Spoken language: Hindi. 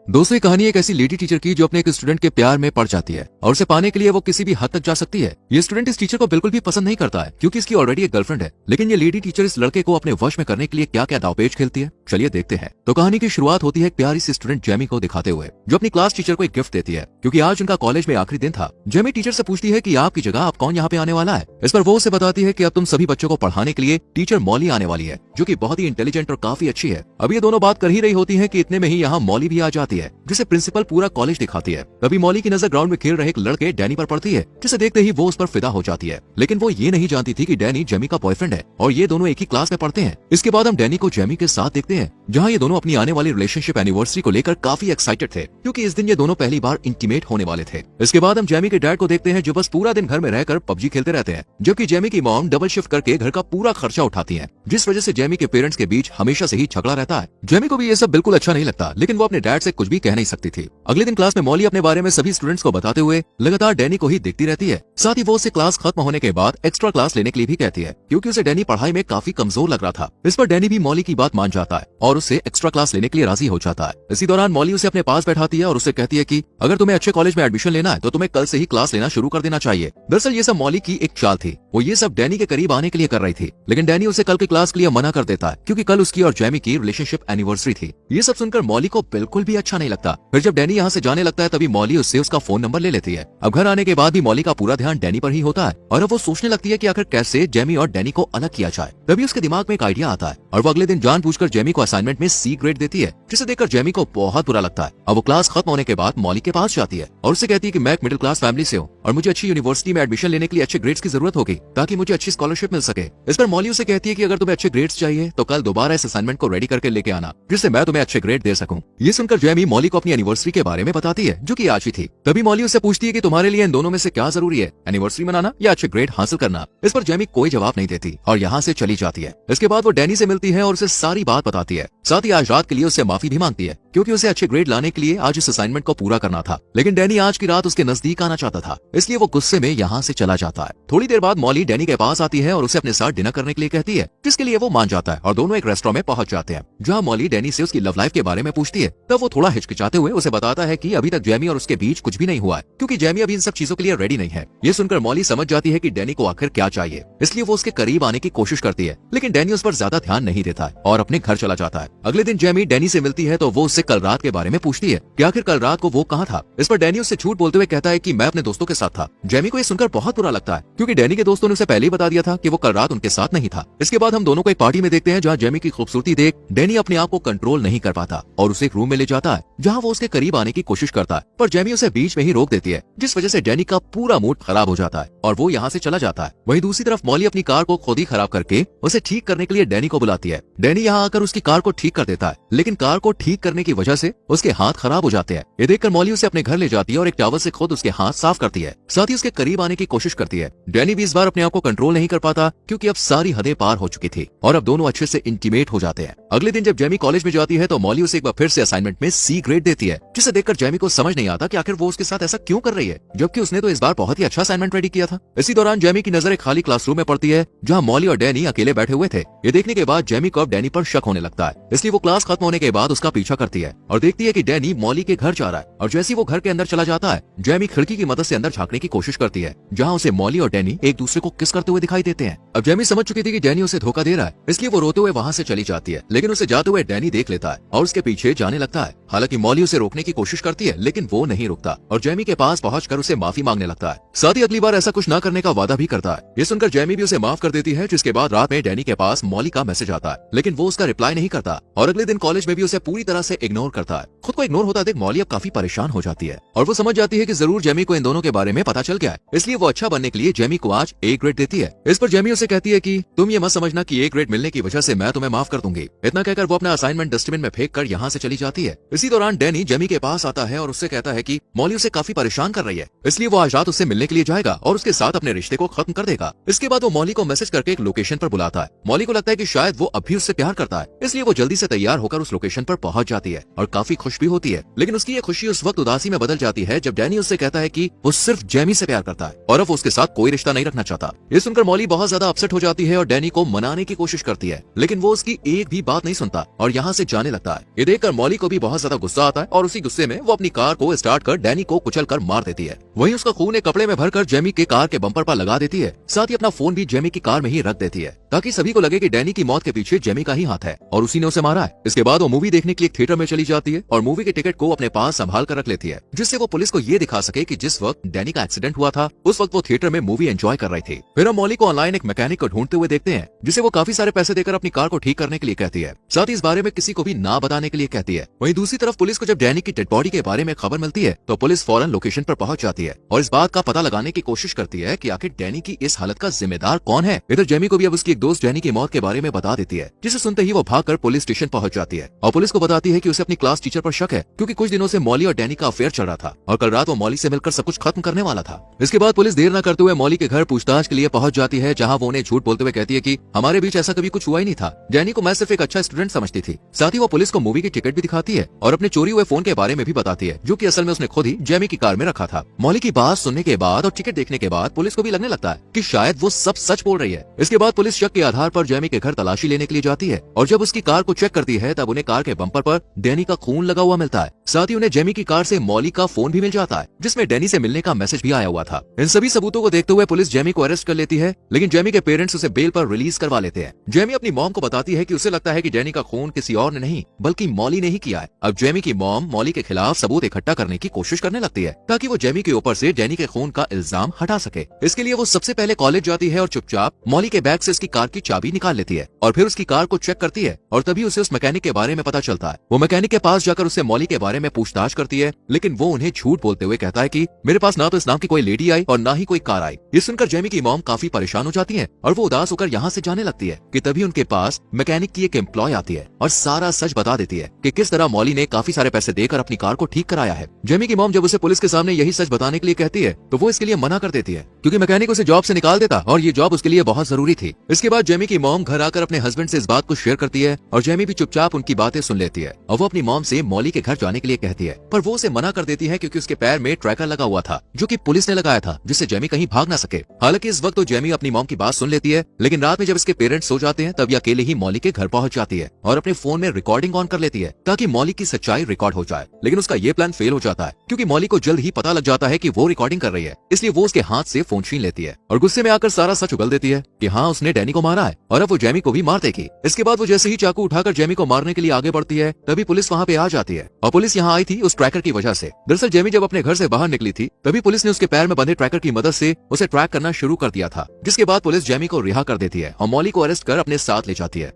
दोस्तों, ये कहानी एक ऐसी लेडी टीचर की जो अपने एक स्टूडेंट के प्यार में पड़ जाती है और उसे पाने के लिए वो किसी भी हद तक जा सकती है। ये स्टूडेंट इस टीचर को बिल्कुल भी पसंद नहीं करता है क्योंकि इसकी ऑलरेडी एक गर्लफ्रेंड है, लेकिन ये लेडी टीचर इस लड़के को अपने वश में करने के लिए क्या क्या दावपेच खेलती है, चलिए देखते हैं। तो कहानी की शुरुआत होती है एक प्यारी सी स्टूडेंट जेमी को दिखाते हुए, जो अपनी क्लास टीचर को एक गिफ्ट देती है क्योंकि आज उनका कॉलेज में आखिरी दिन था। जेमी टीचर से पूछती है कि आपकी जगह आप कौन यहाँ पे आने वाला है। इस पर वो उसे बताती है कि अब तुम सभी बच्चों को पढ़ाने के लिए टीचर मॉली आने वाली है, जो कि बहुत ही इंटेलिजेंट और काफी अच्छी है। अब ये दोनों बात कर ही रही होती है कि इतने में ही यहाँ मॉली भी आ जाती है, जिसे प्रिंसिपल पूरा कॉलेज दिखाती है। तभी मॉली की नजर ग्राउंड में खेल रहे एक लड़के डैनी पर पड़ती है, जिसे देखते ही वो उस पर फिदा हो जाती है। लेकिन वो ये नहीं जानती थी कि डैनी जेमी का बॉयफ्रेंड है और ये दोनों एक ही क्लास में पढ़ते हैं। इसके बाद हम डैनी को जेमी के साथ देखते हैं, जहाँ ये दोनों अपनी आने वाली रिलेशनशिप एनिवर्सरी को लेकर काफी एक्साइटेड थे, क्योंकि इस दिन ये दोनों पहली बार इंटीमेट होने वाले थे। इसके बाद हम जेमी के डैड को देखते हैं, जो बस पूरा दिन घर में रहकर पबजी खेलते रहते हैं, जबकि जेमी की मॉम डबल शिफ्ट करके घर का पूरा खर्चा उठाती है, जिस वजह से जेमी के पेरेंट्स के बीच हमेशा से ही झगड़ा रहता है। जेमी को भी ये सब बिल्कुल अच्छा नहीं लगता, लेकिन वो अपने डैड से कुछ भी कह नहीं सकती थी। अगले दिन क्लास में मॉली अपने बारे में सभी स्टूडेंट्स को बताते हुए लगातार डैनी को ही देखती रहती है। साथ ही वो उससे क्लास खत्म होने के बाद एक्स्ट्रा क्लास लेने के लिए भी कहती है, क्योंकि उसे डैनी पढ़ाई में काफी कमजोर लग रहा था। इस पर डैनी भी मॉली की बात मान जाता है और उससे एक्स्ट्रा क्लास लेने के लिए राजी हो जाता है। इसी दौरान मॉली उसे अपने पास बैठाती है और उससे कहती है कि अगर तुम्हें अच्छे कॉलेज में एडमिशन लेना है तो तुम्हें कल से ही क्लास लेना शुरू कर देना चाहिए। दरअसल ये सब मॉली की एक चाल थी, वो ये सब डैनी के करीब आने के लिए कर रही थी, लेकिन डैनी उसे कल की क्लास के लिए मना कर देता है, क्योंकि कल उसकी और जेमी की रिलेशनशिप एनिवर्सरी थी। ये सब सुनकर मॉली को बिल्कुल भी अच्छा नहीं लगता। फिर जब डैनी यहाँ से जाने लगता है, तभी मॉली उससे उसका फोन नंबर ले लेती है। अब घर आने के बाद भी मॉली का पूरा ध्यान डैनी पर ही होता है और अब वो सोचने लगती है कि आखिर कैसे जेमी और डैनी को अलग किया जाए। तभी उसके दिमाग में एक आइडिया आता है और वो अगले दिन जानबूझकर जेमी को असाइनमेंट में सी ग्रेड देती है, जिसे देखकर जेमी को बहुत बुरा लगता है। अब वो क्लास खत्म होने के बाद मॉली के पास जाती है और उससे कहती है कि मैं एक मिडिल क्लास फैमिली से हूँ और मुझे अच्छी यूनिवर्सिटी में एडमिशन लेने के लिए अच्छे ग्रेड्स की जरूरत होगी, ताकि मुझे अच्छी स्कॉलरशिप मिल सके। इस पर मॉली उसे कहती है कि अगर तुम्हें अच्छे ग्रेड्स चाहिए तो कल दोबारा इस असाइनमेंट को रेडी करके लेके आना, जिससे मैं तुम्हें अच्छे ग्रेड दे सकूं। ये सुनकर जेमी मॉली को अपनी एनिवर्सरी के बारे में बताती है, जो कि आज ही थी। तभी मॉली उससे पूछती है कि तुम्हारे लिए इन दोनों में से क्या जरूरी है, एनिवर्सरी मनाना या अच्छे ग्रेड हासिल करना। इस पर जेमी कोई जवाब नहीं देती और यहाँ से चली जाती है। इसके बाद वो डैनी से मिलती है और उसे सारी बात बताती है। साथ ही आज रात के लिए उससे माफी भी मांगती है, क्योंकि उसे अच्छे ग्रेड लाने के लिए आज इस असाइनमेंट को पूरा करना था, लेकिन डैनी आज की रात उसके नजदीक आना चाहता था, इसलिए वो गुस्से में यहाँ से चला जाता है। थोड़ी देर बाद मॉली डैनी के पास आती है और उसे अपने साथ डिनर करने के लिए कहती है, जिसके लिए वो मान जाता है और दोनों एक रेस्टोरेंट में पहुंच जाते हैं, जहाँ मॉली डैनी से उसकी लव लाइफ के बारे में पूछती है। तब वो थोड़ा हिचकिचाते हुए उसे बताता है कि अभी तक जेमी और उसके बीच कुछ भी नहीं हुआ है, क्योंकि जेमी अभी इन सब चीजों के लिए रेडी नहीं है। ये सुनकर मॉली समझ जाती है कि डैनी को आखिर क्या चाहिए, इसलिए वो उसके करीब आने की कोशिश करती है, लेकिन डैनी उस पर ज्यादा ध्यान नहीं देता है और अपने घर चला जाता है। अगले दिन जेमी डैनी से मिलती है तो वो उससे कल रात के बारे में पूछती है कि आखिर कल रात को वो कहाँ था। इस पर डैनी उससे झूठ बोलते हुए कहता है कि मैं अपने दोस्तों के साथ था। जेमी को ये सुनकर बहुत बुरा लगता है, क्योंकि डैनी के दोस्तों ने उसे पहले ही बता दिया था कि वो कल रात उनके साथ नहीं था। इसके बाद हम दोनों को एक पार्टी में देखते हैं, जहाँ जेमी की खूबसूरती देख डैनी अपने आप को कंट्रोल नहीं कर पाता और उसे एक रूम में ले जाता है, जहाँ वो उसके करीब आने की कोशिश करता है, पर जेमी उसे बीच में ही रोक देती है, जिस वजह से डैनी का पूरा मूड खराब हो जाता है और वो यहाँ से चला जाता है। वहीं दूसरी तरफ मॉली अपनी कार को खुद ही खराब करके उसे ठीक करने के लिए डैनी को बुलाती है। डैनी यहाँ आकर उसकी कार को ठीक कर देता है, लेकिन कार को ठीक करने की वजह से उसके हाथ खराब हो जाते हैं। ये देखकर मॉली उसे अपने घर ले जाती है और एक टॉवल से खुद उसके हाथ साफ करती है, साथ ही उसके करीब आने की कोशिश करती है। डैनी भी इस बार अपने आप को कंट्रोल नहीं कर पाता, क्योंकि अब सारी हदें पार हो चुकी थी और अब दोनों अच्छे से इंटीमेट हो जाते हैं। अगले दिन जब जेमी कॉलेज में जाती है तो मॉली उसे एक बार फिर से असाइनमेंट में सी ग्रेड देती है, जिसे देखकर जेमी को समझ नहीं आता कि आखिर वो उसके साथ ऐसा क्यों कर रही है, जबकि उसने तो इस बार बहुत ही अच्छा असाइनमेंट रेडी किया था। इसी दौरान जेमी की नजर एक खाली क्लासरूम में पड़ती है, जहाँ मॉली और डैनी अकेले बैठे हुए थे। ये देखने के बाद जेमी को अब डैनी पर शक होने लगता है, इसलिए वो क्लास खत्म होने के बाद उसका पीछा करती है और देखती है कि डैनी मॉली के घर जा रहा है। और जैसे वो घर के अंदर चला जाता है, जेमी खिड़की की मदद से अंदर झांकने की कोशिश करती है, जहाँ उसे मॉली और डैनी एक दूसरे को किस करते हुए दिखाई देते हैं। अब जेमी समझ चुकी थी कि डैनी उसे धोखा दे रहा है, इसलिए वो रोते हुए वहाँ से चली जाती है, लेकिन उसे जाते हुए डैनी देख लेता है और उसके पीछे जाने लगता है। हालांकि मॉली उसे रोकने की कोशिश करती है, लेकिन वो नहीं रुकता और जेमी के पास पहुंचकर उसे माफी मांगने लगता है। साथ ही अगली बार ऐसा कुछ न करने का वादा भी करता है। ये सुनकर जेमी भी उसे माफ कर देती है, जिसके बाद रात में डैनी के पास मॉली का मैसेज आता है, लेकिन वो उसका रिप्लाई नहीं करता और अगले दिन कॉलेज में भी उसे पूरी तरह से इग्नोर करता है। खुद को इग्नोर होता देख मॉली अब काफी परेशान हो जाती है और वो समझ जाती है कि जरूर जेमी को इन दोनों के बारे में पता चल गया है, इसलिए वो अच्छा बनने के लिए जेमी को आज ए ग्रेड देती है। इस पर जेमी उसे कहती है कि तुम ये मत समझना कि ए ग्रेड मिलने की वजह से मैं तुम्हें माफ कर दूंगी। इतना कहकर वो अपना असाइनमेंट डस्टबिन में फेंक कर यहाँ से चली जाती है। इसी दौरान डैनी जेमी के पास आता है और उससे कहता है कि मॉली उसे काफी परेशान कर रही है, इसलिए वो आज रात उससे मिलने के लिए जाएगा और उसके साथ अपने रिश्ते को खत्म कर देगा। इसके बाद वो मॉली को मैसेज करके एक लोकेशन पर बुलाता है। मॉली को लगता है कि शायद वो अब भी उससे प्यार करता है, इसलिए वो जल्दी से तैयार होकर उस लोकेशन पर पहुंच जाती है और काफी खुश खुश भी होती है, लेकिन उसकी ये खुशी उस वक्त उदासी में बदल जाती है जब डैनी उससे कहता है कि वो सिर्फ जेमी से प्यार करता है और अब वो उसके साथ कोई रिश्ता नहीं रखना चाहता। ये सुनकर मॉली बहुत ज्यादा अपसेट हो जाती है और डैनी को मनाने की कोशिश करती है, लेकिन वो उसकी एक भी बात नहीं सुनता और यहाँ से जाने लगता है। ये देखकर मॉली को भी बहुत ज्यादा गुस्सा आता है और उसी गुस्से में वो अपनी कार को स्टार्ट कर डैनी को कुचल कर मार देती है। वहीं उसका खून एक कपड़े में भरकर जेमी के कार के बम्पर पर लगा देती है। साथ ही अपना फोन भी जेमी की कार में ही रख देती है ताकि सभी को लगे कि डैनी की मौत के पीछे जेमी का ही हाथ है और उसी ने उसे मारा है। इसके बाद वो मूवी देखने के लिए थिएटर में चली जाती है और मूवी के टिकट को अपने पास संभाल कर रख लेती है, जिससे वो पुलिस को ये दिखा सके कि जिस वक्त डैनी का एक्सीडेंट हुआ था उस वक्त वो थिएटर में मूवी एंजॉय कर रही थी। फिर हम मॉली को ऑनलाइन एक मैकेनिक को ढूंढते हुए देखते हैं, जिसे वो काफी सारे पैसे देकर अपनी कार को ठीक करने के लिए कहती है। साथ ही इस बारे में किसी को भी ना बताने के लिए कहती है। वहीं दूसरी तरफ पुलिस को जब डैनी की डेड बॉडी के बारे में खबर मिलती है तो पुलिस फौरन लोकेशन पर पहुंच जाती है और इस बात का पता लगाने की कोशिश करती है कि आखिर डैनी की इस हालत का जिम्मेदार कौन है। इधर जेमी को भी अब उसकी एक दोस्त डैनी की मौत के बारे में बता देती है, जिसे सुनते ही वो भागकर पुलिस स्टेशन पहुंच जाती है और पुलिस को बताती है कि उसे अपनी क्लास टीचर पर शक है, क्योंकि कुछ दिनों से मॉली और डैनी का अफेयर चल रहा था और कल रात वो मॉली से मिलकर सब कुछ खत्म करने वाला था। इसके बाद पुलिस देर न करते हुए मॉली के घर पूछताछ के लिए पहुंच जाती है, जहां वो उन्हें झूठ बोलते हुए कहती है कि हमारे बीच ऐसा कभी कुछ हुआ ही नहीं था, डैनी को मैं सिर्फ एक अच्छा स्टूडेंट समझती थी। साथ ही वो पुलिस को मूवी की टिकट भी दिखाती है और अपने चोरी हुए फोन के बारे में भी बताती है, जो कि असल में उसने खुद ही जेमी की कार में रखा था। मॉली की बात सुनने के बाद और टिकट देखने के बाद पुलिस को भी लगने लगता है कि शायद वो सब सच बोल रही है। इसके बाद पुलिस शक के आधार पर जेमी के घर तलाशी लेने के लिए जाती है और जब उसकी कार को चेक करती है तब उन्हें कार के बम्पर पर डैनी का खून लगा हुआ मिलता है। साथ ही उन्हें जेमी की कार से मॉली का फोन भी मिल जाता है, जिसमें डैनी से मिलने का मैसेज भी आया हुआ था। इन सभी सबूतों को देखते हुए पुलिस जेमी को अरेस्ट कर लेती है, लेकिन जेमी के पेरेंट्स उसे बेल पर रिलीज करवा लेते हैं। जेमी अपनी मॉम को बताती है कि उसे लगता है कि डैनी का खून किसी और ने नहीं बल्कि मॉली ने ही किया है। अब जेमी की मॉम मॉली के खिलाफ सबूत इकट्ठा करने की कोशिश करने लगती है ताकि वो जेमी के ऊपर से डैनी के खून का इल्जाम हटा सके। इसके लिए वो सबसे पहले कॉलेज जाती है और चुपचाप मॉली के बैग से उसकी कार की चाबी निकाल लेती है और फिर उसकी कार को चेक करती है और तभी उसे उस मैकेनिक के बारे में पता चलता है। वो मैकेनिक के पास जाकर उससे मॉली के बारे में पूछताछ करती है, लेकिन वो उन्हें झूठ बोलते हुए कहता है कि मेरे पास ना तो इस नाम की कोई लेडी आई और ना ही कोई कार आई। ये सुनकर जेमी की मॉम काफी परेशान हो जाती है और वो उदास होकर यहाँ से जाने लगती है कि तभी उनके पास मैकेनिक की एक एम्प्लॉय आती है और सारा सच बता देती है कि किस तरह मॉली ने काफी सारे पैसे देकर अपनी कार को ठीक कराया है। जेमी की मॉम जब उसे पुलिस के सामने यही सच बताने के लिए कहती है तो वो इसके लिए मना कर देती है, क्योंकि मैकेनिक उसे जॉब से निकाल देता और ये जॉब उसके लिए बहुत जरूरी थी। इसके बाद जेमी की मॉम घर आकर अपने हस्बैंड से इस बात को शेयर करती है और जेमी भी चुपचाप उनकी बातें सुन लेती है और वो अपनी मॉम से मॉली के घर जाने के लिए कहती है, पर वो उसे मना कर देती है क्योंकि उसके पैर में ट्रैकर लगा हुआ था जो कि पुलिस ने लगाया था, जिससे जेमी कहीं भाग ना सके। हालांकि इस वक्त तो जेमी अपनी मॉम की बात सुन लेती है, लेकिन रात में जब इसके पेरेंट्स सो जाते हैं तब ये अकेले ही मॉली के घर पहुंच जाती है और अपने फोन में रिकॉर्डिंग ऑन कर लेती है ताकि मॉली की सच्चाई रिकॉर्ड हो जाए। लेकिन उसका ये प्लान फेल हो जाता है क्योंकि मॉली को जल्द ही पता लग जाता है कि वो रिकॉर्डिंग कर रही है, इसलिए वो उसके हाथ से फोन छीन लेती है और गुस्से में आकर सारा सच उगल देती है कि हाँ उसने डैनी को मारा है और अब वो जेमी को भी मार देगी। इसके बाद वो जैसे ही चाकू उठाकर जेमी को मारने के लिए आगे बढ़ती है तभी पुलिस वहाँ पे आ जाती है और पुलिस यहाँ आई थी उस ट्रैकर की वजह से। दरअसल जेमी जब अपने घर से बाहर निकली थी तभी पुलिस ने उसके पैर में बंधे ट्रैकर की मदद से उसे ट्रैक करना शुरू कर दिया था, जिसके बाद पुलिस जेमी को रिहा कर देती है और मॉली को अरेस्ट कर अपने साथ ले जाती है।